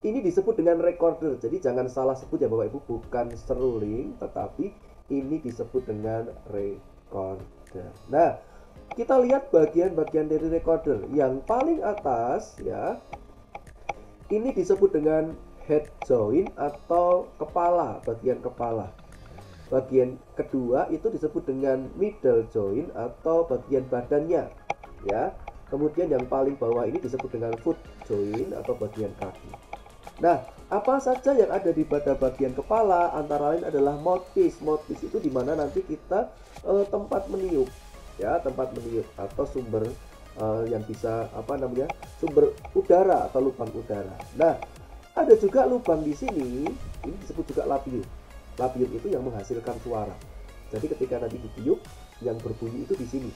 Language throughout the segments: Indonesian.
Ini disebut dengan recorder. Jadi jangan salah sebut ya Bapak Ibu, bukan seruling, tetapi ini disebut dengan recorder. Nah, kita lihat bagian-bagian dari recorder. Yang paling atas ya, ini disebut dengan head joint atau kepala, bagian kepala. Bagian kedua itu disebut dengan middle joint atau bagian badannya ya. Kemudian yang paling bawah ini disebut dengan foot joint atau bagian kaki. Nah, apa saja yang ada di pada bagian kepala? Antara lain adalah mouthpiece. Mouthpiece itu dimana nanti kita tempat meniup, ya, tempat meniup atau sumber yang bisa apa namanya, sumber udara atau lubang udara. Nah, ada juga lubang di sini, ini disebut juga labium. Labium itu yang menghasilkan suara. Jadi ketika nanti ditiup, yang berbunyi itu di sini.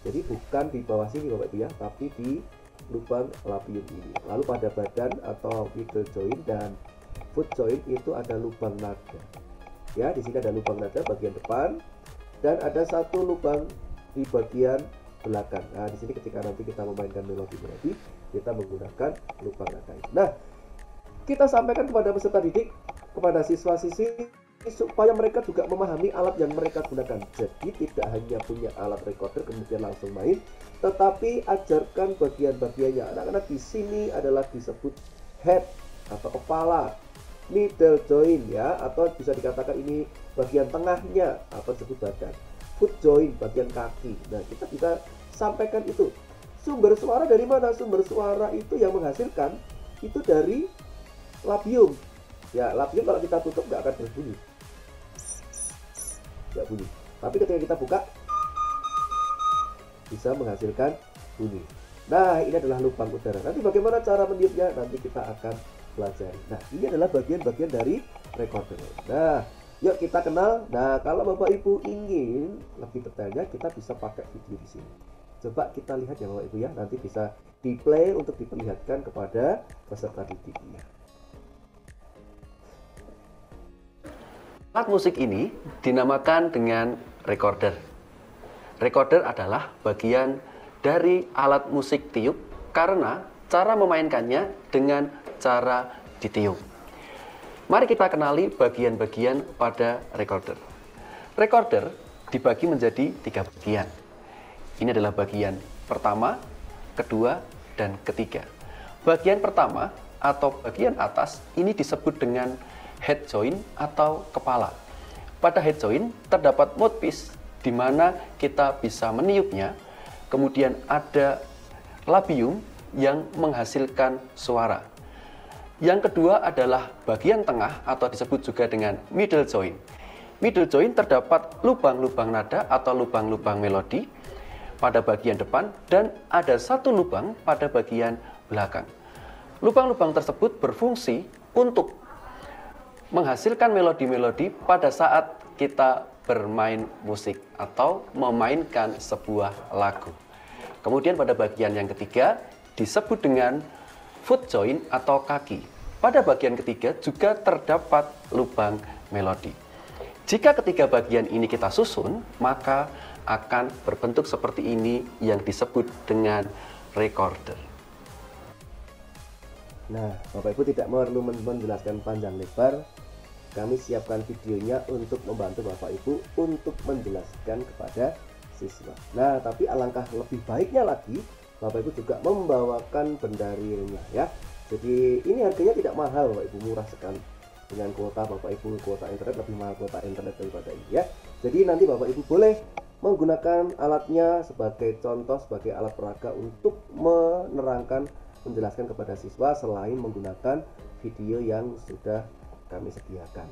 Jadi bukan di bawah sini Bapak Ibu ya, tapi di lubang labium ini. Lalu pada badan atau middle joint dan foot joint itu ada lubang nada. Ya, di sini ada lubang nada bagian depan dan ada satu lubang di bagian belakang. Nah, di sini ketika nanti kita memainkan melodi-melodi, kita menggunakan lubang nada. Nah, kita sampaikan kepada peserta didik, kepada siswa-siswi supaya mereka juga memahami alat yang mereka gunakan. Jadi tidak hanya punya alat recorder kemudian langsung main, tetapi ajarkan bagian-bagiannya. Anak-anak di sini adalah disebut head atau kepala, middle joint ya, atau bisa dikatakan ini bagian tengahnya atau disebut badan, foot joint bagian kaki. Nah, kita bisa sampaikan itu. Sumber suara dari mana? Sumber suara itu yang menghasilkan itu dari labium. Ya, labium kalau kita tutup nggak akan berbunyi, nggak bunyi. Tapi ketika kita buka, bisa menghasilkan bunyi. Nah, ini adalah lubang udara. Nanti bagaimana cara meniupnya? Nanti kita akan pelajari. Nah, ini adalah bagian-bagian dari recorder. Nah, yuk kita kenal. Nah, kalau Bapak Ibu ingin lebih detailnya, kita bisa pakai video di sini. Coba kita lihat ya Bapak Ibu ya. Nanti bisa di play untuk diperlihatkan kepada peserta didiknya. Alat musik ini dinamakan dengan recorder. Recorder adalah bagian dari alat musik tiup karena cara memainkannya dengan cara ditiup. Mari kita kenali bagian-bagian pada recorder. Recorder dibagi menjadi 3 bagian. Ini adalah bagian pertama, kedua, dan ketiga. Bagian pertama atau bagian atas ini disebut dengan head joint atau kepala. Pada head joint terdapat mouthpiece di mana kita bisa meniupnya. Kemudian ada labium yang menghasilkan suara. Yang kedua adalah bagian tengah atau disebut juga dengan middle joint. Middle joint terdapat lubang-lubang nada atau lubang-lubang melodi pada bagian depan dan ada satu lubang pada bagian belakang. Lubang-lubang tersebut berfungsi untuk menghasilkan melodi-melodi pada saat kita bermain musik atau memainkan sebuah lagu. Kemudian pada bagian yang ketiga disebut dengan foot joint atau kaki. Pada bagian ketiga juga terdapat lubang melodi. Jika ketiga bagian ini kita susun, maka akan berbentuk seperti ini yang disebut dengan recorder. Nah, Bapak Ibu tidak perlu menjelaskan panjang lebar. Kami siapkan videonya untuk membantu Bapak Ibu untuk menjelaskan kepada siswa. Nah, tapi alangkah lebih baiknya lagi, Bapak Ibu juga membawakan benda realnya ya. Jadi ini harganya tidak mahal Bapak Ibu, murah sekali. Dengan kuota Bapak Ibu, kuota internet lebih mahal kuota internet daripada ini ya. Jadi nanti Bapak Ibu boleh menggunakan alatnya sebagai contoh, sebagai alat peraga untuk menerangkan, menjelaskan kepada siswa selain menggunakan video yang sudah kami sediakan.